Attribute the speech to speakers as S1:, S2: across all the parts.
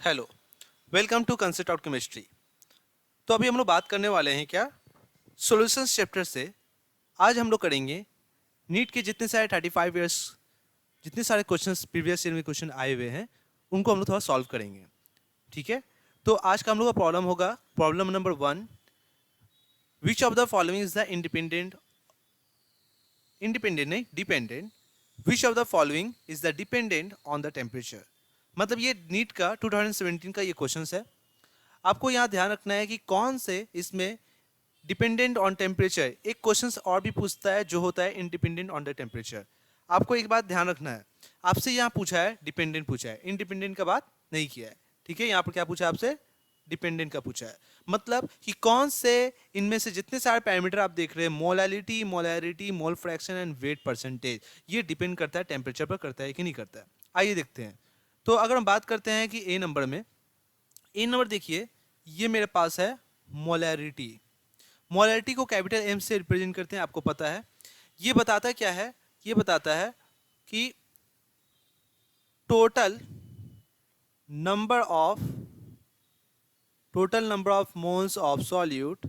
S1: Hello, welcome to concept of chemistry. तो अभी हम लोग बात करने वाले हैं क्या सॉल्यूशंस चैप्टर से। आज हम लोग करेंगे नीट के जितने सारे 35 ईयर्स जितने सारे क्वेश्चंस प्रीवियस ईयर में क्वेश्चन आए हुए हैं उनको हम लोग थोड़ा सॉल्व करेंगे। ठीक है, तो आज का हम लोग का प्रॉब्लम होगा problem number 1। Which of the following is the independent independent नहीं dependent which of the following is the dependent on the temperature. मतलब ये नीट का 2017 का ये क्वेश्चन है। आपको यहाँ ध्यान रखना है कि कौन से इसमें डिपेंडेंट ऑन टेम्परेचर। एक क्वेश्चन और भी पूछता है जो होता है इंडिपेंडेंट ऑन द टेम्परेचर। आपको एक बात ध्यान रखना है, आपसे यहाँ पूछा है डिपेंडेंट पूछा है, इंडिपेंडेंट का बात नहीं किया है। ठीक है, यहाँ पर क्या पूछा है आपसे, डिपेंडेंट का पूछा है। मतलब कि कौन से इनमें से जितने सारे पैरामीटर आप देख रहे हैं, molality, molarity, mole fraction and wait percentage, ये डिपेंड करता है टेम्परेचर पर, करता है कि नहीं करता है। आइए देखते हैं। तो अगर हम बात करते हैं कि ए नंबर में, ए नंबर देखिए, ये मेरे पास है मोलैरिटी। मोलैरिटी को कैपिटल एम से रिप्रेजेंट करते हैं, आपको पता है। ये बताता है क्या है, ये बताता है कि total number of moles of solute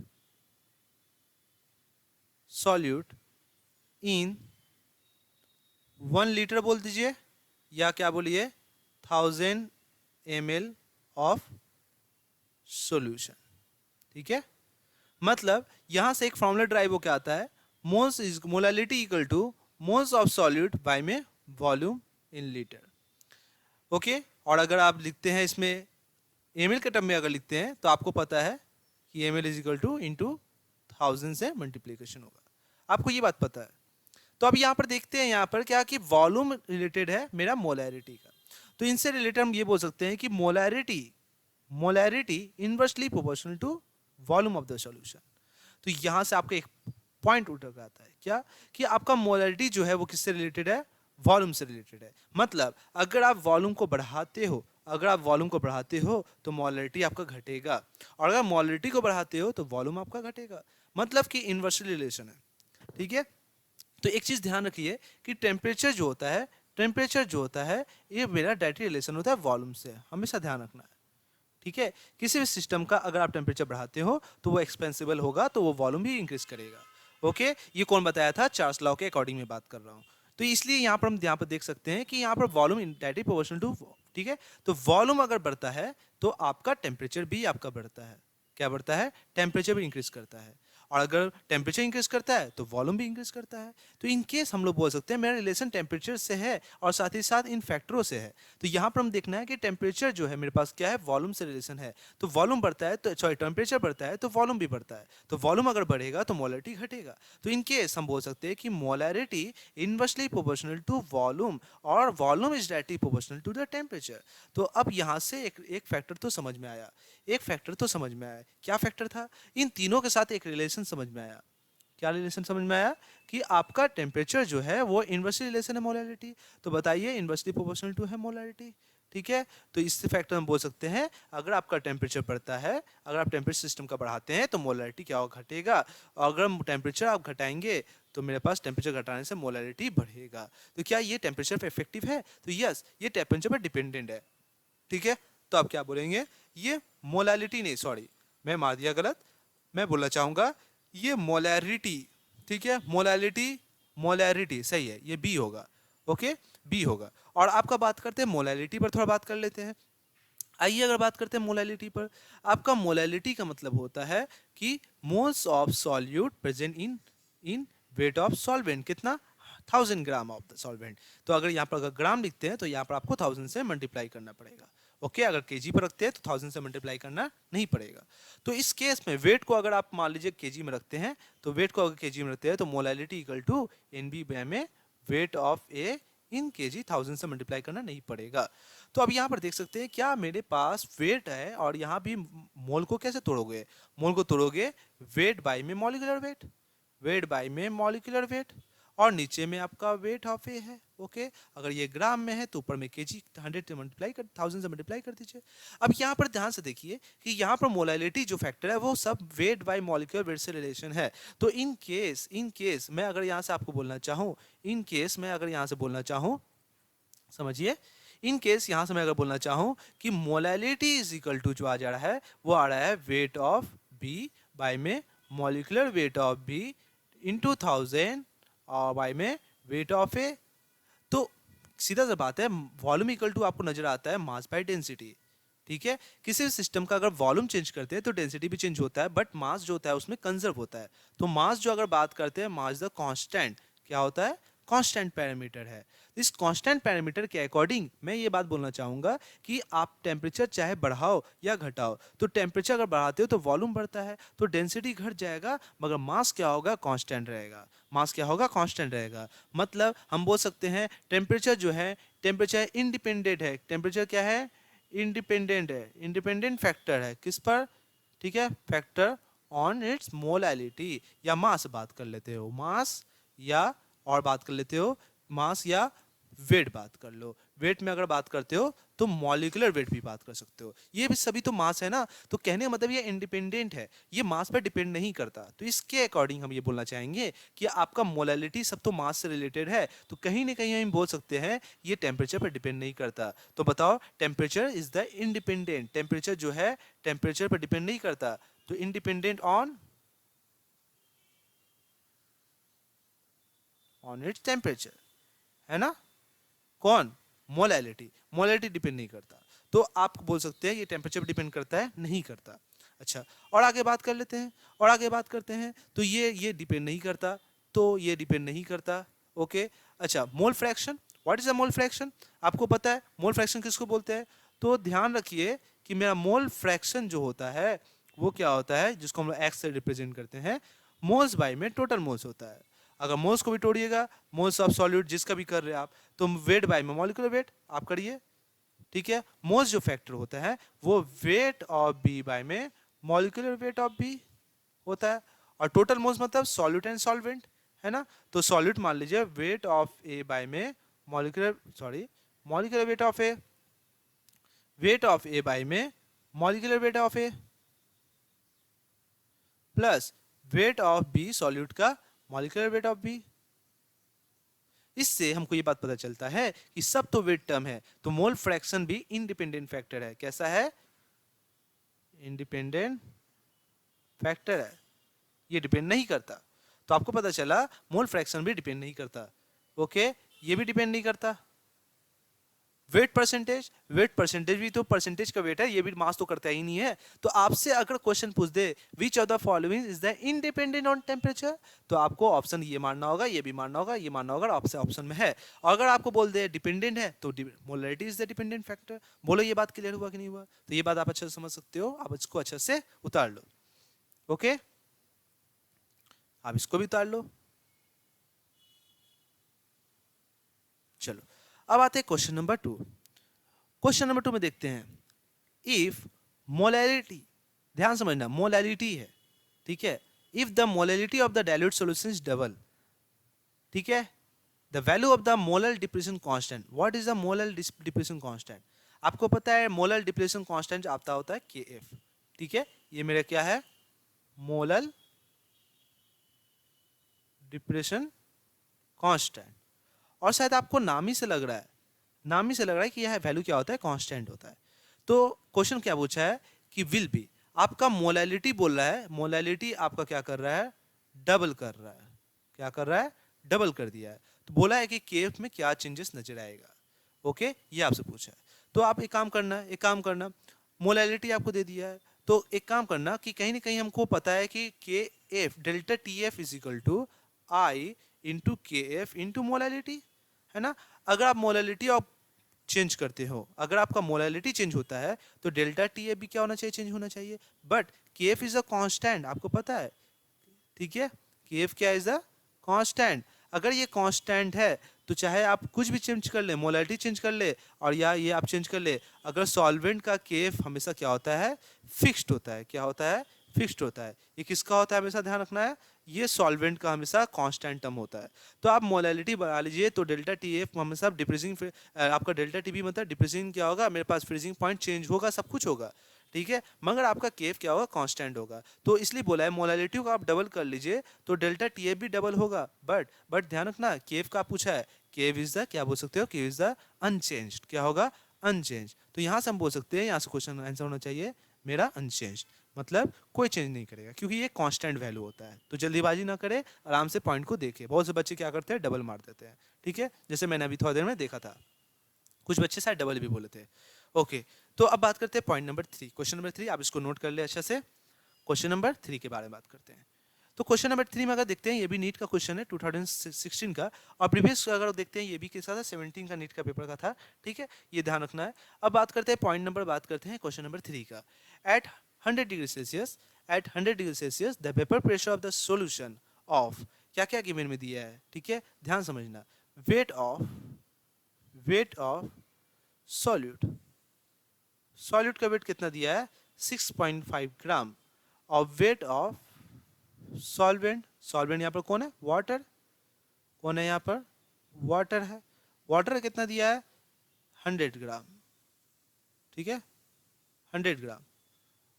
S1: in 1 litre बोल दीजिए, या क्या बोलिए 1000 ml ऑफ सॉल्यूशन। ठीक है, मतलब यहां से एक फॉर्मूला ड्राइव होकर आता है, moles is molality equal two moles of solute bye में वॉल्यूम इन लीटर। ओके, और अगर आप लिखते हैं इसमें एमएल के टर्म में अगर लिखते हैं तो आपको पता है कि ML is equal two into 1000 से मल्टीप्लीकेशन होगा। आपको ये बात पता है। तो अब यहाँ पर देखते हैं, यहाँ पर क्या कि वॉल्यूम रिलेटेड है मेरा मोलैरिटी का। तो इनसे रिलेटेड हम ये बोल सकते हैं कि molarity inversely proportional to volume of the solution. तो यहां से आपका एक पॉइंट उठ कर आता है क्या कि आपका मोलैरिटी जो है वो किससे रिलेटेड है, वॉल्यूम से रिलेटेड है। मतलब अगर आप वॉल्यूम को बढ़ाते हो, तो मोलैरिटी आपका घटेगा, और अगर मोलैरिटी को बढ़ाते हो तो वॉल्यूम आपका घटेगा। मतलब कि इन्वर्सली रिलेशन है। ठीक है, तो एक चीज ध्यान रखिए कि टेम्परेचर जो होता है ये मेरा डायरेक्ट रिलेशन होता है वॉल्यूम से, हमेशा ध्यान रखना है। ठीक है, किसी भी सिस्टम का अगर आप टेम्परेचर बढ़ाते हो तो वो एक्सपेंसिबल होगा, तो वो वॉल्यूम भी इंक्रीज करेगा। ओके, ये कौन बताया था, चार्ल्स लॉ के अकॉर्डिंग में बात कर रहा हूँ। तो इसलिए यहाँ पर हम यहाँ पर देख सकते हैं कि यहाँ पर वॉल्यूम डायरेक्टली प्रोपोर्शनल टू। ठीक है, तो वॉल्यूम अगर बढ़ता है तो आपका टेम्परेचर भी आपका बढ़ता है। क्या बढ़ता है, टेम्परेचर भी इंक्रीज करता है। और अगर टेम्परेचर इंक्रीज करता है तो वॉल्यूम भी इंक्रीज करता है। तो इन केस हम लोग बोल सकते हैं मेरा रिलेशन टेम्परेचर से है और साथ ही साथ इन फैक्टरों से है। तो यहाँ पर हम देखना है कि टेम्परेचर जो है मेरे पास क्या है, वॉल्यूम से रिलेशन है। तो वॉल्यूम बढ़ता है तो सॉरी टेम्परेचर बढ़ता है तो वॉल्यूम भी बढ़ता है। तो वॉल्यूम अगर बढ़ेगा तो मोलैरिटी घटेगा। तो इन केस हम बोल सकते हैं कि molarity inversely proportional to volume, और volume is directly proportional to the temperature. तो अब यहाँ से एक फैक्टर तो समझ में आया, क्या फैक्टर था, इन तीनों के साथ एक रिलेशन समझ में आया। क्या रिलेशन समझ में आया कि आपका टेम्परेचर जो है वो इनवर्सली रिलेशन है मोलैरिटी। तो बताइए इनवर्सली प्रोपोर्शनल टू है मोलैरिटी। ठीक है, तो इससे फैक्टर हम बोल सकते हैं अगर आपका टेम्परेचर बढ़ता है, अगर आप टेम्परेचर सिस्टम का बढ़ाते हैं तो मोलैरिटी क्या होगा, घटेगा। और अगर टेम्परेचर आप घटाएंगे तो मेरे पास टेम्परेचर घटाने से मोलैरिटी बढ़ेगा। तो क्या ये टेम्परेचर पर इफेक्टिव है, तो यस ये टेम्परेचर पर डिपेंडेंट है। ठीक है, तो आप क्या बोलेंगे, ये मोलैलिटी नहीं, सॉरी मैं मार दिया गलत, मैं बोलना चाहूंगा ये मोलैरिटी। ठीक है, मोलैरिटी सही है, ये बी होगा। ओके, बी होगा। और आपका बात करते हैं मोलैलिटी पर, थोड़ा बात कर लेते हैं। आइए अगर बात करते हैं मोलैलिटी पर, आपका मोलैलिटी का मतलब होता है कि moles of solute present in in weight of solvent, कितना 1000 ग्राम ऑफ द सॉल्वेंट। तो अगर यहाँ पर अगर ग्राम लिखते हैं तो यहाँ पर आपको 1000 से मल्टीप्लाई करना पड़ेगा। ओके, अगर केजी पर रखते हैं तो 1000 से मल्टीप्लाई करना नहीं पड़ेगा। तो इस केस में वेट को अगर आप मान लीजिए केजी में रखते हैं, तो वेट को अगर केजी में रखते हैं तो molality equal to n B में weight of A in kg, 1000 से मल्टीप्लाई करना नहीं पड़ेगा। तो अब यहाँ पर देख सकते हैं क्या मेरे पास वेट है, और यहाँ भी मोल को कैसे तोड़ोगे, मोल को तोड़ोगे वेट बाई में मॉलिक्यूलर वेट, और नीचे में आपका वेट ऑफ ए है। ओके, अगर ये ग्राम में है तो ऊपर में केजी 100 से मल्टीप्लाई कर 1000 से मल्टीप्लाई कर दीजिए। अब यहाँ पर ध्यान से देखिए कि यहाँ पर मोलैलिटी जो फैक्टर है वो सब वेट बाय मॉलिक्यूलर वेट से रिलेशन है। तो इन केस मैं अगर यहाँ से आपको बोलना चाहूँ, समझिए, इन केस यहाँ से मैं अगर बोलना चाहूँ कि मोलैलिटी इज इक्वल टू जो आ जा रहा है वो आ रहा है वेट ऑफ बी बाय में molecular weight of B into 1000 और बाय में वेट ऑफ ए। तो सीधा सा बात है, वॉल्यूम इक्वल टू आपको नजर आता है मास बाय डेंसिटी। ठीक है, किसी भी सिस्टम का अगर वॉल्यूम चेंज करते हैं तो डेंसिटी भी चेंज होता है, बट मास जो होता है उसमें कंजर्व होता है। तो मास जो अगर बात करते हैं, मास द कांस्टेंट क्या होता है, कांस्टेंट पैरामीटर है। इस कांस्टेंट पैरामीटर के अकॉर्डिंग मैं ये बात बोलना चाहूंगा कि आप टेम्परेचर चाहे बढ़ाओ या घटाओ, तो टेम्परेचर अगर बढ़ाते हो तो वॉल्यूम बढ़ता है, तो डेंसिटी घट जाएगा, मगर मास क्या होगा, कांस्टेंट रहेगा। मास क्या होगा, कांस्टेंट रहेगा। मतलब हम बोल सकते हैं टेम्परेचर जो है, टेम्परेचर इंडिपेंडेंट है। टेम्परेचर क्या है, इंडिपेंडेंट है, इंडिपेंडेंट फैक्टर है किस पर, ठीक है, फैक्टर ऑन इट्स मोलैलिटी या मास बात कर लेते हो, मास या और बात कर लेते हो मास या वेट बात कर लो। वेट में अगर बात करते हो तो मॉलिक्यूलर वेट भी बात कर सकते हो। ये भी सभी तो मास है ना, तो कहने का मतलब ये इंडिपेंडेंट है, ये मास पर डिपेंड नहीं करता। तो इसके अकॉर्डिंग हम ये बोलना चाहेंगे कि आपका मोलैलिटी सब तो मास से रिलेटेड है, तो कहीं ना कहीं हम बोल सकते हैं ये टेम्परेचर पर डिपेंड नहीं करता। तो बताओ, temperature is the independent, temperature जो है टेम्परेचर पर डिपेंड नहीं करता, तो इंडिपेंडेंट ऑन इट्स टेम्परेचर, है ना। कौन, मोलैलिटी, मोलैलिटी डिपेंड नहीं करता। तो आप बोल सकते हैं ये टेम्परेचर पर डिपेंड करता है, नहीं करता। अच्छा, और आगे बात कर लेते हैं, और आगे बात करते हैं। तो ये डिपेंड नहीं करता, तो ये डिपेंड नहीं करता। ओके, अच्छा, mole fraction, what is a mole fraction, आपको पता है मोल फ्रैक्शन किसको बोलते हैं। तो ध्यान रखिए कि मेरा मोल फ्रैक्शन जो होता है वो क्या होता है, जिसको हम लोग एक्स से रिप्रेजेंट करते हैं, मोल्स बाय में टोटल मोल्स होता है। अगर मोल्स को भी तोड़िएगा, मोल्स ऑफ सॉल्यूट जिसका भी कर रहे हैं आप, तो वेट बाय में मॉलिक्यूलर वेट आप करिए, ठीक है। मोल्स जो फैक्टर होता है वो वेट ऑफ बी बाय में मॉलिक्यूलर वेट ऑफ बी होता है। और टोटल मोल्स मतलब सॉल्यूट एंड सॉल्वेंट, है ना। तो सॉल्यूट मान लीजिए वेट ऑफ ए बाय में molecular weight of A, weight of A by में molecular weight of A plus weight of B solute का मॉलिक्यूलर वेट ऑफ बी। इससे हमको ये बात पता चलता है कि सब तो वेट टर्म है, तो मोल फ्रैक्शन भी इंडिपेंडेंट फैक्टर है। कैसा है, इंडिपेंडेंट फैक्टर है, ये डिपेंड नहीं करता। तो आपको पता चला मोल फ्रैक्शन भी डिपेंड नहीं करता। ओके, ये भी डिपेंड नहीं करता। वेट परसेंटेज भी तो परसेंटेज का वेट है, ये भी मास तो करता ही नहीं है। तो आपसे अगर क्वेश्चन पूछ दे which of the following is the independent on temperature, तो आपको ऑप्शन ये मानना होगा, ये भी मानना होगा, ये मानना होगा, आपसे ऑप्शन में है। और अगर आपको बोल दे डिपेंडेंट है तो molality is the dependent factor. बोलो ये बात क्लियर हुआ कि नहीं हुआ। तो ये बात आप अच्छे से समझ सकते हो, आप इसको अच्छे से उतार लो। ओके, आप इसको भी उतार लो। चलो, अब आते हैं क्वेश्चन नंबर 2। क्वेश्चन नंबर 2 में देखते हैं, इफ मोलैलिटी, ध्यान समझना, मोलैलिटी है, ठीक है। If the molality of the dilute solution is double, ठीक है, the value of the molar depression constant, what is the molar depression constant. आपको पता है मोलर डिप्रेशन कांस्टेंट आता होता है Kf, ठीक है। ये मेरा क्या है, मोलर डिप्रेशन कांस्टेंट। और शायद आपको नाम ही से लग रहा है, नाम ही से लग रहा है कि यह वैल्यू क्या होता है, कांस्टेंट होता है। तो क्वेश्चन क्या पूछा है कि विल बी, आपका मोलैलिटी बोल रहा है, मोलैलिटी आपका क्या कर रहा है, डबल कर रहा है। क्या कर रहा है, डबल कर दिया है। तो बोला है कि केफ में क्या चेंजेस नजर आएगा। ओके, ये आपसे पूछा है। तो आप एक काम करना, मोलैलिटी आपको दे दिया है, तो एक काम करना कि कहीं ना कहीं हमको पता है कि K F delta T F is equal to I into K F into molality, है ना। अगर आप मोलैलिटी आप चेंज करते हो, अगर आपका मोलैलिटी चेंज होता है तो डेल्टा टी एफ भी क्या होना चाहिए, चेंज होना चाहिए। बट के एफ इज अ कांस्टेंट, आपको पता है, ठीक है। के एफ क्या इज अ कांस्टेंट। अगर ये कांस्टेंट है तो चाहे आप कुछ भी चेंज कर ले, मोलैलिटी चेंज कर ले और या ये आप चेंज कर ले, अगर सॉल्वेंट का के एफ हमेशा क्या होता है, फिक्स्ड होता है। क्या होता है, फिक्स्ड होता है। ये किसका होता है, हमेशा ध्यान रखना है, ये सॉल्वेंट का हमेशा कांस्टेंट टर्म होता है। तो आप मोलैलिटी बढ़ा लीजिए तो डेल्टा टी एफ हमेशा डिप्रेसिंग, आपका डेल्टा टी बी मतलब डिप्रेसिंग क्या होगा, मेरे पास फ्रीजिंग पॉइंट चेंज होगा, सब कुछ होगा, ठीक है। मगर आपका केफ क्या होगा, कांस्टेंट होगा। तो इसलिए बोला है मोलैलिटी को आप डबल कर लीजिए तो डेल्टा टी एफ भी डबल होगा। बट ध्यान रखना, केफ का पूछा है, केफ इज द, क्या बोल सकते हो, केफ इज द अनचेंज्ड, क्या होगा, अनचेंज। तो यहाँ से हम बोल सकते हैं, यहाँ से क्वेश्चन आंसर होना चाहिए मेरा अनचेंज, मतलब कोई चेंज नहीं करेगा क्योंकि ये कांस्टेंट वैल्यू होता है। तो जल्दीबाजी ना करे, आराम से पॉइंट को देखे। बहुत से बच्चे क्या करते हैं, डबल मार देते हैं, ठीक है, जैसे मैंने अभी थोड़ी देर में देखा था, कुछ बच्चे शायद डबल भी बोले थे। ओके, तो अब बात करते हैं पॉइंट नंबर 3, क्वेश्चन नंबर 3, आप इसको नोट कर ले अच्छा से। क्वेश्चन नंबर 3 के बारे में बात करते हैं। तो क्वेश्चन नंबर 3 में अगर देखते हैं, ये भी नीट का क्वेश्चन है 2016 का, और प्रीवियस अगर देखते हैं ये भी किसका था, 17 का नीट का पेपर का था, ठीक है, ये ध्यान रखना है। अब बात करते हैं पॉइंट नंबर, बात करते हैं क्वेश्चन नंबर 3 का। At 100 degree Celsius, at 100 degree Celsius the vapour pressure of the solution of, क्या क्या गिवन में दिया है, ठीक है, ध्यान समझना। वेट ऑफ सॉल्यूट, सॉल्यूट का वेट कितना दिया है, 6.5 ग्राम। और वेट ऑफ सॉल्वेंट, सॉल्वेंट यहाँ पर कौन है, वाटर, कौन है यहाँ पर, वाटर है। वाटर कितना दिया है, 100 ग्राम, ठीक है, 100 ग्राम।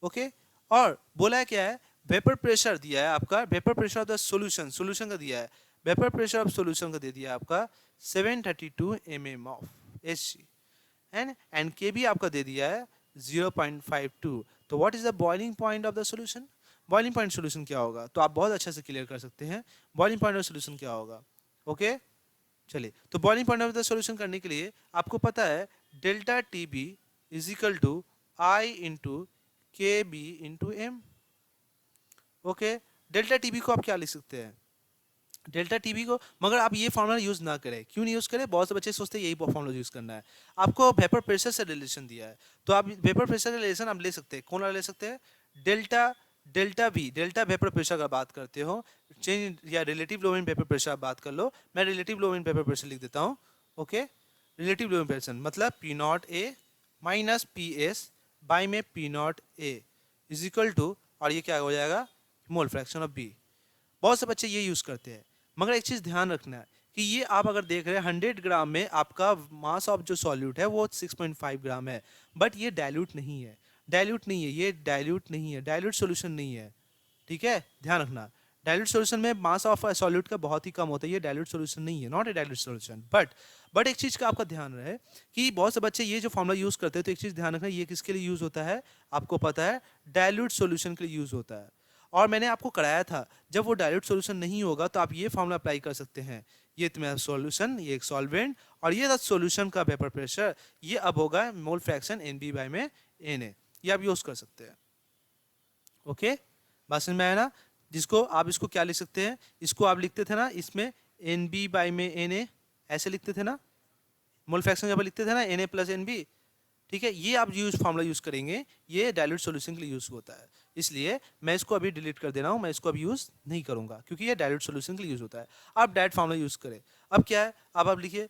S1: ओके, और बोला है क्या है, वेपर प्रेशर दिया है आपका, vapour pressure of the solution, solution का दिया है, वेपर प्रेशर ऑफ सॉल्यूशन का दे दिया है आपका 732 mm ऑफ Hg, एंड के भी आपका दे दिया है 0.52। तो what is the boiling point of the solution, boiling point solution क्या होगा, तो आप बहुत अच्छे से क्लियर कर सकते हैं बॉइलिंग पॉइंट ऑफ सॉल्यूशन क्या होगा। ओके, चलिए, तो boiling point of the solution करने के लिए आपको पता है delta T B is equal to I into K B into M. Okay, delta T B को आप क्या लिख सकते हैं, डेल्टा टीबी को, मगर आप ये फॉर्मूला यूज ना करें, क्यों नहीं यूज करें, बहुत से बच्चे सोचते हैं यही फॉर्मूला यूज करना है। आपको वेपर प्रेशर से रिलेशन दिया है, तो आप वेपर प्रेशर का रिलेशन आप ले सकते हैं, कौन वाला ले सकते हैं, delta, delta V, delta vapour pressure का बात करते हो, चेंज या relative lowering vapour pressure आप बात कर लो, मैं relative lowering vapour pressure लिख देता हूँ। Okay, relative lowering pressure मतलब P naught A minus P S by में P naught A is equal to, और ये क्या हो जाएगा, मोल फ्रैक्शन ऑफ बी। बहुत से बच्चे ये यूज करते हैं, मगर एक चीज ध्यान रखना है कि ये आप अगर देख रहे हैं 100 ग्राम में आपका मास ऑफ जो सॉल्यूट है वो 6.5 ग्राम है, बट ये डाइल्यूट नहीं है, डाइल्यूट नहीं है, ये डाइल्यूट नहीं है, डाइल्यूट सॉल्यूशन नहीं है, ठीक है, ध्यान रखना। डाइल्यूट सॉल्यूशन में मास ऑफ सॉल्यूट का बहुत ही कम होता है, ये डाइल्यूट सॉल्यूशन नहीं है, not a dilute solution. But एक चीज का आपका ध्यान रहे कि बहुत से बच्चे ये जो फॉर्मूला यूज करते हैं, तो एक चीज ध्यान रखना, ये किसके लिए यूज होता है, आपको पता है डाइल्यूट सॉल्यूशन के लिए यूज होता है। और मैंने आपको कराया था जब वो डाइल्यूट सॉल्यूशन नहीं होगा तो आप ये फॉर्मूला अप्लाई कर सकते हैं, ये तुम्हारा सॉल्यूशन, ये एक सॉल्वेंट, और ये था सॉल्यूशन का वेपर प्रेशर, ये अब होगा mole fraction N B by में एन ए, ये आप यूज कर सकते हैं। ओके, बात समझ में आया ना, जिसको आप इसको क्या लिख सकते हैं, इसको आप लिखते थे ना इसमें एन बी बाई में एन ए, ऐसे लिखते थे ना, मोल फ्रैक्शन जब लिखते थे ना N A plus N B, ठीक है, ये आप यूज फॉर्मूला यूज करेंगे, ये डाइल्यूट सॉल्यूशन के लिए यूज होता है, इसलिए मैं इसको अभी डिलीट कर दे रहा हूँ, मैं इसको अभी यूज नहीं करूंगा क्योंकि ये डाइल्यूट सॉल्यूशन के लिए यूज होता है। आप डायरेक्ट फॉर्मूला यूज करें। अब क्या है, अब आप लिखिए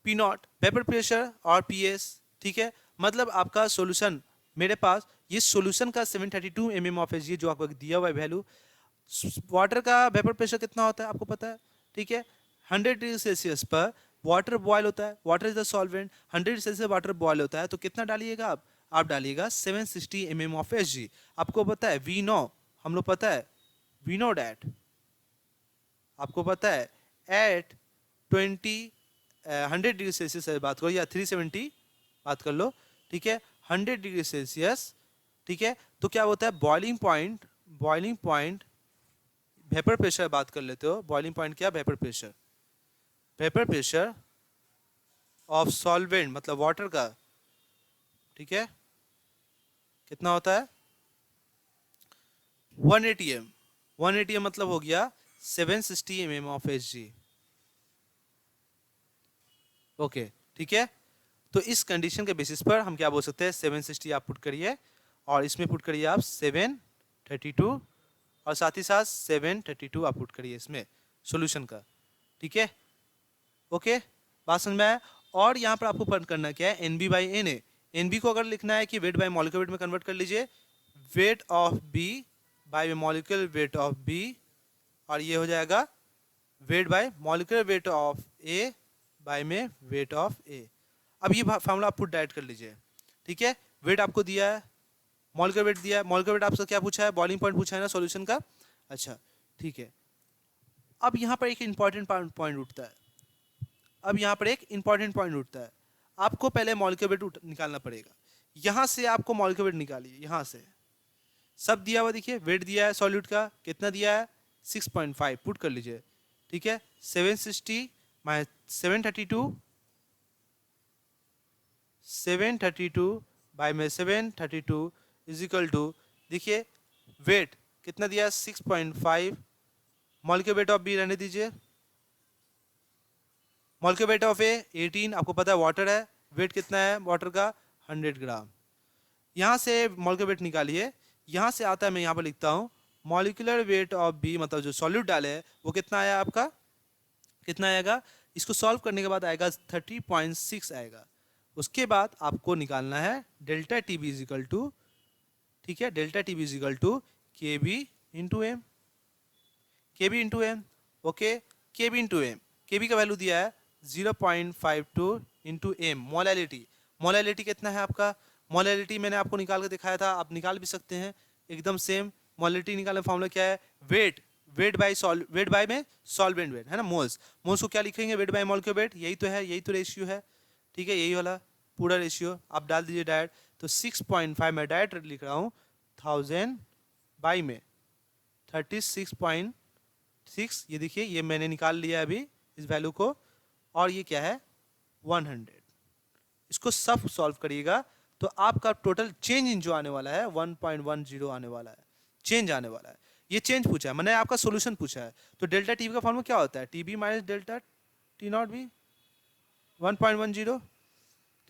S1: पी नॉट वेपर प्रेशर और पी एस, ठीक है, मतलब आपका सॉल्यूशन मेरे पास ये सॉल्यूशन का 732 mm ऑफ एच, ये जो आपको दिया हुआ है वैल्यू। वाटर का वेपर प्रेशर कितना होता है आपको पता है, ठीक है, 100 डिग्री सेल्सियस पर वाटर बॉयल होता है, water is the solvent, 100 degree Celsius water boil होता है, तो कितना डालिएगा आप डालिएगा 760 mm ऑफ एच। आपको पता है वी नो, हम लोग पता है वी नो डैट, आपको पता है एट 100 डिग्री सेल्सियस बात करो या 370 बात कर लो, ठीक है, 100 डिग्री सेल्सियस, ठीक है, तो क्या होता है boiling point, boiling point vapour pressure बात कर लेते हो, बॉइलिंग पॉइंट क्या, vapour pressure, vapour pressure of solvent मतलब वाटर का, ठीक है, कितना होता है 180 m, 180 m मतलब हो गया 760 mm ऑफ Hg। ओके, ठीक है, तो इस कंडीशन के बेसिस पर हम क्या बोल सकते हैं, 760 आप पुट करिए और इसमें पुट करिए आप 732 और साथ ही साथ 732 आप पुट करिए इसमें सॉल्यूशन का, ठीक है। ओके, बात समझ में आया। और यहाँ पर आपको पढ़ करना क्या है, N B by N A, N B को अगर लिखना है कि वेट बाय मॉलिक्यूलर वेट में कन्वर्ट कर लीजिए, weight of B by molecular weight of B, और ये हो जाएगा weight by molecular weight of A by में वेट ऑफ ए। अब ये फार्मूला आप पुट डायरेक्ट कर लीजिए, ठीक है, वेट आपको दिया है, मॉलिक्यूलर वेट दिया है, मॉलिक्यूलर वेट आपसे क्या पूछा है, बॉइलिंग पॉइंट पूछा है ना सॉल्यूशन का, अच्छा ठीक है। अब यहाँ पर एक इंपॉर्टेंट पॉइंट उठता है, अब यहाँ पर एक इंपॉर्टेंट पॉइंट उठता है, आपको पहले मॉलिक्यूलर वेट निकालना पड़ेगा। यहाँ से आपको मॉलिक्यूलर वेट निकालिए, यहाँ से सब दिया हुआ देखिए, वेट दिया है सॉल्यूट का, कितना दिया है 6.5, पुट कर लीजिए, ठीक है। 760 माइनस 732 बाई में 732 इज इक्वल टू, देखिए वेट कितना दिया 6.5, मॉलिक्यूलर वेट ऑफ बी रहने दीजिए, मॉलिक्यूलर वेट ऑफ ए 18, आपको पता है वाटर है, वेट कितना है वाटर का 100 ग्राम। यहाँ से मॉलिक्यूलर वेट निकालिए, यहाँ से आता है, मैं यहाँ पर लिखता हूँ मॉलिक्यूलर वेट ऑफ बी, मतलब जो सॉल्यूट डाले है वो कितना आया आपका, कितना आएगा, इसको सॉल्व करने के बाद आएगा 30.6 आएगा। उसके बाद आपको निकालना है delta T B is equal to, ठीक है, delta T B is equal to K B into M, K B into M, okay, K B into M, K B का वैल्यू दिया है 0.52 इंटू एम, मोलैलिटी, मोलैलिटी कितना है आपका, मोलैलिटी मैंने आपको निकाल के दिखाया था, आप निकाल भी सकते हैं एकदम सेम। मोलैलिटी निकालने का फॉर्मूला क्या है, वेट, वेट बाय में सॉल्वेंट वेट है ना, मोल्स, मोल्स को क्या लिखेंगे, वेट बाय मॉलिक्यूलर वेट, यही तो है, यही तो रेशियो है, ठीक है, यही वाला पूरा रेशियो आप डाल दीजिए डायरेक्ट। तो 6.5 मैं डायरेक्ट लिख रहा हूँ 1000 बाई में 36.6, ये देखिए ये मैंने निकाल लिया अभी इस वैल्यू को, और ये क्या है 100। इसको सब सॉल्व करिएगा तो आपका टोटल चेंज इन जो आने वाला है 1.10 आने वाला है, चेंज आने वाला है। ये चेंज पूछा है, मैंने आपका सॉल्यूशन पूछा है, तो डेल्टा टीबी का फॉर्मूला क्या होता है, TB minus delta T not be 1.10,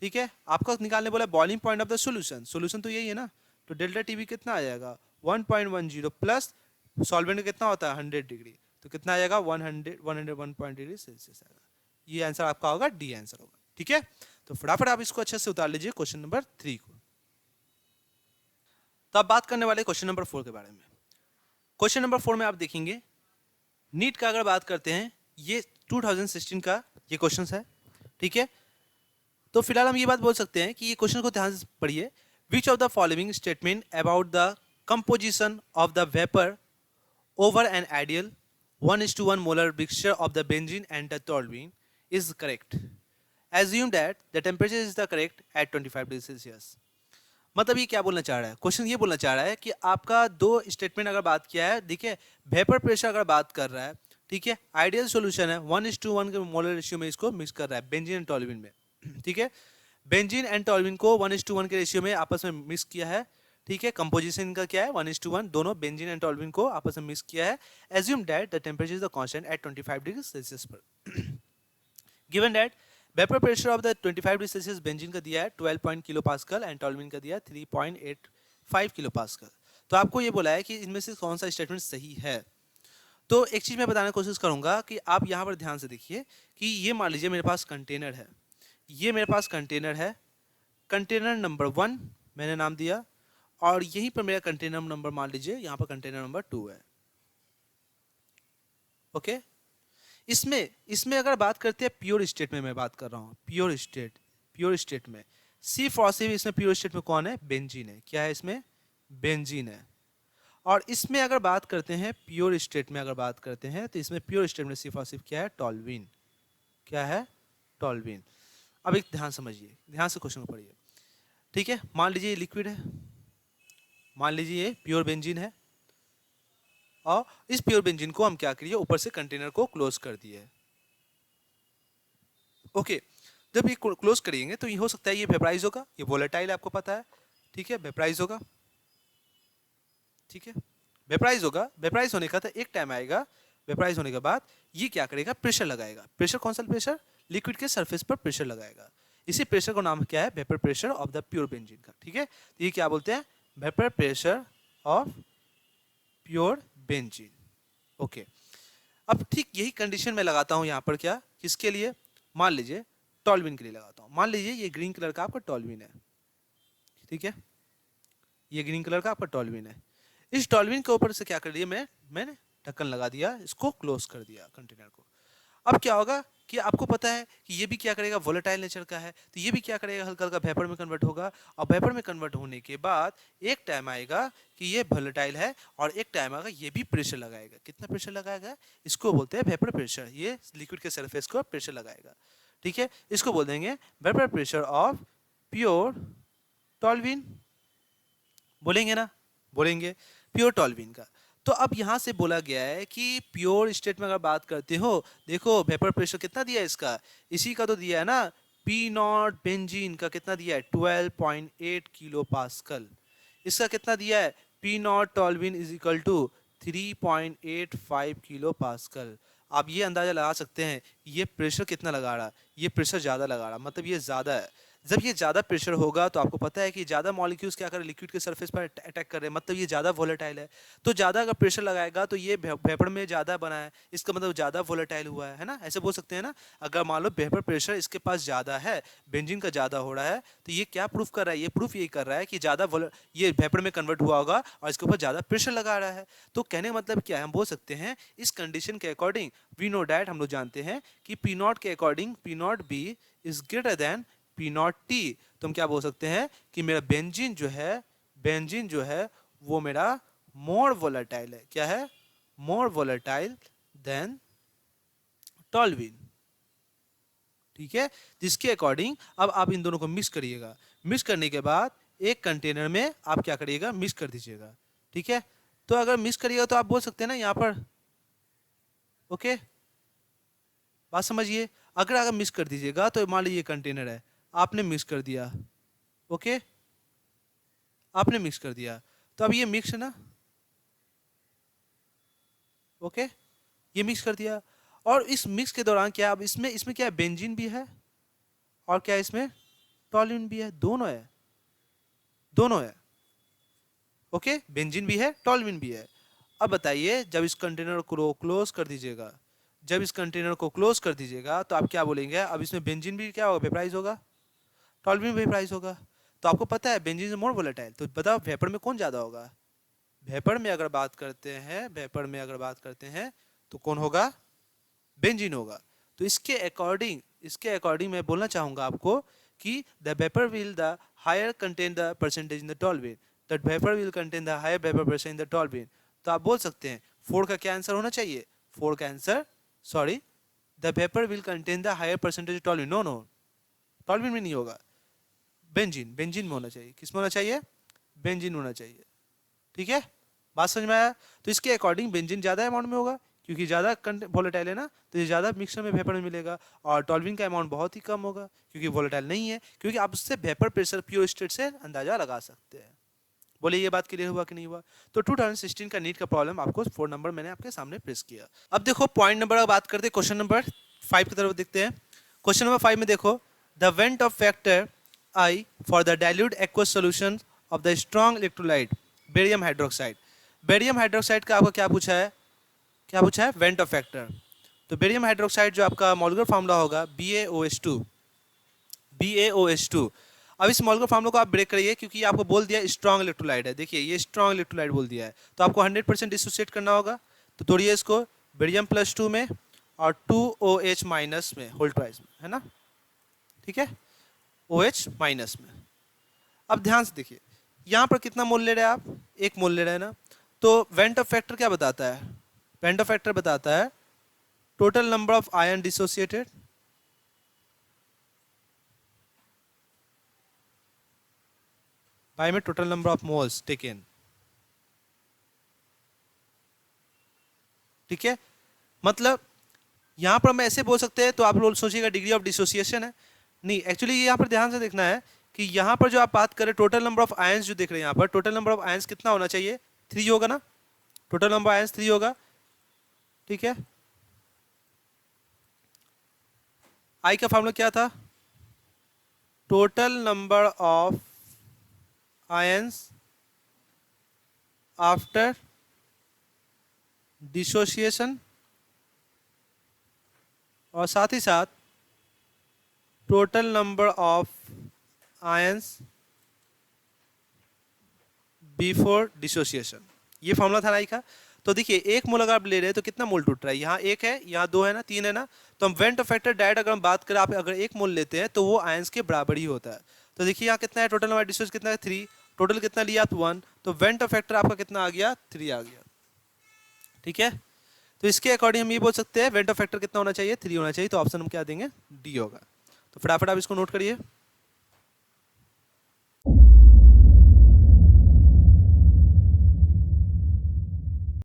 S1: ठीक है। आपका निकालने बोला boiling point of the solution, solution तो यही है ना, तो डेल्टा टीबी कितना आ जाएगा 1.10 प्लस सॉल्वेंट कितना होता है 100 डिग्री, तो कितना आ जाएगा 101 डिग्री सेल्सियस आएगा। ये आंसर आपका होगा, डी आंसर होगा, ठीक है। तो फटाफट आप इसको अच्छे से उतार लीजिए क्वेश्चन नंबर 3 को। तो अब बात करने वाले क्वेश्चन नंबर 4 के बारे में। क्वेश्चन नंबर 4 में आप देखेंगे नीट का अगर बात करते हैं, ये 2016 का ये क्वेश्चन है, ठीक है। तो फिलहाल हम ये बात बोल सकते हैं कि ये क्वेश्चन को ध्यान से पढ़िए, विच of the following statement about the composition of the vapour over an ideal 1:1 molar mixture of the benzene and the toluene is correct. Assume that the temperature is the correct at 25 degree Celsius. मतलब ये क्या बोलना चाह रहा है, question ये बोलना चाह रहा है कि आपका दो स्टेटमेंट अगर बात किया है, देखिए वेपर प्रेशर अगर बात कर रहा है, ठीक है, आइडियल सॉल्यूशन है 1:1 के मोलर रेशियो में इसको मिक्स कर रहा है बेंजीन एंड टोल्यूइन में, ठीक है, बेंजीन एंड टोल्यूइन को 1:1 के रेशियो में आपस में मिक्स किया है, ठीक है। कंपोजिशन का क्या है 1:1, दोनों बेंजीन एंड टोल्यूइन को आपस में मिक्स किया है। Assume that the temperature is the constant at 25 degree Celsius पर। Given that vapour pressure of the 25 degree Celsius benzene का दिया है 12 किलो पास्कल एंड टोल्यूइन का दिया है 3.85 किलो पास्कल। तो आपको ये बोला है कि इनमें से कौन सा स्टेटमेंट सही है। तो एक चीज मैं बताने की कोशिश करूंगा कि आप यहाँ पर ध्यान से देखिए कि ये मान लीजिए मेरे पास कंटेनर है, ये मेरे पास कंटेनर है, कंटेनर नंबर 1 मैंने नाम दिया, और यहीं पर मेरा कंटेनर नंबर मान लीजिए यहाँ पर कंटेनर नंबर 2 है, ओके। इसमें अगर बात करते हैं प्योर स्टेट में, मैं बात कर रहा हूँ प्योर स्टेट में C4 इसमें प्योर स्टेट में कौन है, बेंजीन है, क्या है इसमें, बेंजीन है। और इसमें अगर बात करते हैं प्योर स्टेट में, अगर बात करते हैं तो इसमें प्योर स्टेट में C4 क्या है, टोल्यूइन, क्या है, टोल्यूइन। अब एक ध्यान समझिए, ध्यान से क्वेश्चन को पढ़िए, ठीक है। मान लीजिए ये लिक्विड है, मान लीजिए ये प्योर बेंजीन है, और इस प्योर बेंजीन को हम क्या करिए, ऊपर से कंटेनर को क्लोज कर दिए, ओके। जब ये क्लोज करेंगे तो ये हो सकता है ये वेपराइज होगा, ये वोलेटाइल आपको पता है, ठीक है, वेपराइज होगा, ठीक है, वेपराइज होगा। वेपराइज होने का तो एक टाइम आएगा, वेपराइज होने के बाद ये क्या करेगा, प्रेशर लगाएगा। प्रेशर कौन सा प्रेशर, लिक्विड के सरफेस पर प्रेशर लगाएगा। इसी प्रेशर का नाम क्या है, vapour pressure of the pure benzene का, ठीक है। तो ये क्या बोलते हैं, vapour pressure of pure benzene, okay. अब ठीक यही कंडीशन में लगाता हूं यहां पर, क्या, किसके लिए, मान लीजिए टोल्यूइन के लिए लगाता हूं। मान लीजिए ये ग्रीन कलर का आपका टोल्यूइन है, ठीक है, ये ग्रीन कलर का आपका टोल्यूइन है। इस टोल्यूइन के ऊपर से क्या कर दिया, मैंने ढक्कन लगा दिया, इसको क्लोज कर दिया कंटेनर को। अब क्या होगा कि आपको पता है कि ये भी क्या करेगा, वोलेटाइल नेचर का है, तो ये भी क्या करेगा, हल्का हल्का वेपर में कन्वर्ट होगा, और वेपर में कन्वर्ट होने के बाद एक टाइम आएगा कि ये वोलेटाइल है, और एक टाइम आएगा ये भी प्रेशर लगाएगा। कितना प्रेशर लगाएगा, इसको बोलते हैं वेपर प्रेशर, ये लिक्विड के सरफेस को प्रेशर लगाएगा, ठीक है, इसको बोल देंगे vapour pressure of pure toluene, बोलेंगे ना, बोलेंगे प्योर टॉल्यूइन का। तो अब यहाँ से बोला गया है कि प्योर स्टेट में अगर बात करते हो, देखो वेपर प्रेशर कितना दिया है इसका, इसी का तो दिया है ना, पी नॉट बेंजीन का कितना दिया है 12.8 किलो पास्कल, इसका कितना दिया है P naught toluene is equal to 3.85 kilo pascal. आप ये अंदाजा लगा सकते हैं ये प्रेशर कितना लगा रहा, ये प्रेशर ज़्यादा लगा रहा, मतलब ये ज़्यादा है। जब ये ज़्यादा प्रेशर होगा तो आपको पता है कि ज़्यादा मॉलिक्यूल्स क्या कर रहे हैं, लिक्विड के सरफेस पर अटैक कर रहे हैं, मतलब ये ज़्यादा वोलेटाइल है। तो ज़्यादा अगर प्रेशर लगाएगा तो ये वेपर में ज़्यादा बना है, इसका मतलब ज़्यादा वोलेटाइल हुआ है ना, ऐसे बोल सकते हैं ना। अगर मान लो वेपर प्रेशर इसके पास ज़्यादा है, बेंजीन का ज़्यादा हो रहा है, तो ये क्या प्रूफ कर रहा है, ये प्रूफ यही कर रहा है कि ज़्यादा ये वेपर में कन्वर्ट हुआ होगा और इसके ऊपर ज़्यादा प्रेशर लगा रहा है। तो कहने का मतलब क्या है, हम बोल सकते हैं इस कंडीशन के अकॉर्डिंग वी नो डैट, हम लोग जानते हैं कि पी नॉट के according P not be is greater than P not T. तो हम क्या बोल सकते हैं कि मेरा बेंजीन जो है वो मेरा मोर वोलेटाइल है, क्या है, मोर वोलेटाइल देन टॉल्यूइन, ठीक है। जिसके अकॉर्डिंग अब आप इन दोनों को मिक्स करिएगा, मिक्स करने के बाद एक कंटेनर में आप क्या करिएगा, मिक्स कर दीजिएगा, ठीक है। तो अगर मिक्स करिएगा तो आप बोल सकते हैं ना यहाँ पर, ओके, बात समझिए। अगर मिक्स कर दीजिएगा तो मान लीजिए कंटेनर है, आपने मिक्स कर दिया, ओके, आपने मिक्स कर दिया, तो अब ये मिक्स है ना, ओके, ये मिक्स कर दिया। और इस मिक्स के दौरान क्या, अब इसमें क्या है, बेंजीन भी है और क्या है इसमें टॉल्यूइन भी है, दोनों है, दोनों है, ओके, बेंजीन भी है टॉल्यूइन भी है। अब बताइए जब इस कंटेनर को क्लोज कर दीजिएगा, जब इस कंटेनर को क्लोज कर दीजिएगा तो आप क्या बोलेंगे, अब इसमें बेंजीन भी क्या होगा, वेपराइज होगा, टॉल्यूइन भी वेपराइज होगा। तो आपको पता है बेंजीन इज मोर वोलेटाइल, तो बताओ वेपर में कौन ज्यादा होगा, वेपर में अगर बात करते हैं, वेपर में अगर बात करते हैं तो कौन होगा, बेंजीन होगा। तो इसके अकॉर्डिंग मैं बोलना चाहूंगा आपको कि the vapour will the higher contain the percentage in the toluene, the vapour will contain the higher vapour percent in the toluene. तो आप बोल सकते हैं 4 का क्या आंसर होना चाहिए, 4 का answer, sorry, the vapour will contain the higher percentage toluene, no no, toluene में नहीं होगा, बेंजीन में होना चाहिए, किस में होना चाहिए, बेंजीन होना चाहिए, ठीक है, बात समझ में आया। तो इसके अकॉर्डिंग बेंजीन ज्यादा अमाउंट में होगा क्योंकि ज्यादा वोलेटाइल है ना, तो ये ज्यादा मिक्सचर में वेपर में मिलेगा, और टॉल्यूइन का अमाउंट बहुत ही कम होगा क्योंकि वोलेटाइल नहीं है, क्योंकि आप उससे वेपर प्रेशर प्योर स्टेट से अंदाजा लगा सकते हैं। बोले ये बात क्लियर हुआ कि नहीं हुआ। तो 2016 का नीट का प्रॉब्लम आपको 4 नंबर मैंने आपके सामने प्रेस किया। अब देखो पॉइंट नंबर बात करते हैं, क्वेश्चन नंबर 5 की तरफ देखते हैं। क्वेश्चन नंबर 5 में देखो, the went of factor I for the dilute aqueous solution of the strong electrolyte barium hydroxide। Barium hydroxide का आपका क्या पूछा है, क्या पूछा है, वेंट ऑफ फैक्टर। तो बेरियम हाइड्रोक्साइड जो आपका मॉलिक्यूलर फार्मूला होगा BaOH2, BaOH2। अब इस मॉलिक्यूलर फार्मूला को आप ब्रेक करिए क्योंकि आपको बोल दिया स्ट्रॉन्ग इलेक्ट्रोलाइट है, देखिए ये स्ट्रॉन्ग इलेक्ट्रोलाइट बोल दिया है, तो आपको 100% डिसोसिएट करना होगा। तो तोड़िए इसको, बेरियम +2 में और 2OH माइनस में होल ट्वाइस में, है ना, ठीक है, OH माइनस में। अब ध्यान से देखिए यहाँ पर कितना मोल ले रहे हैं आप, 1 मोल ले रहे हैं ना। तो वेंट ऑफ फैक्टर क्या बताता है, वेंट ऑफ फैक्टर बताता है total number of ion dissociated by में total number of moles taken, ठीक है। मतलब यहाँ पर हम ऐसे बोल सकते हैं, तो आप लोग सोचिएगा डिग्री ऑफ डिसोसिएशन है, नहीं, एक्चुअली यहाँ पर ध्यान से देखना है कि यहाँ पर जो आप बात करें टोटल नंबर ऑफ आयंस जो देख रहे हैं यहाँ पर, टोटल नंबर ऑफ आयंस कितना होना चाहिए, 3 होगा ना, टोटल नंबर आयंस 3 होगा, ठीक है। आई का फॉर्मूला क्या था, total number of ions after dissociation और साथ ही साथ total number of ions before dissociation, ये फॉर्मूला था आई का। तो देखिए 1 मोल अगर आप ले रहे हैं तो कितना मोल टूट रहा है, यहाँ 1 है, यहाँ 2 है ना, 3 है ना। तो हम वेंट ऑफ फैक्टर डायरेक्ट अगर हम बात करें, आप अगर 1 मोल लेते हैं तो वो आयंस के बराबर ही होता है। तो देखिए यहाँ कितना है, टोटल नंबर डिसोसिएशन कितना है 3, टोटल कितना लिया आप 1, तो वेंट ऑफ फैक्टर आपका कितना आ गया 3 आ गया, ठीक है। तो इसके अकॉर्डिंग हम ये बोल सकते हैं वेंट ऑफ फैक्टर कितना होना चाहिए, 3 होना चाहिए। तो ऑप्शन हम क्या देंगे, डी होगा। तो फटाफट आप इसको नोट करिए।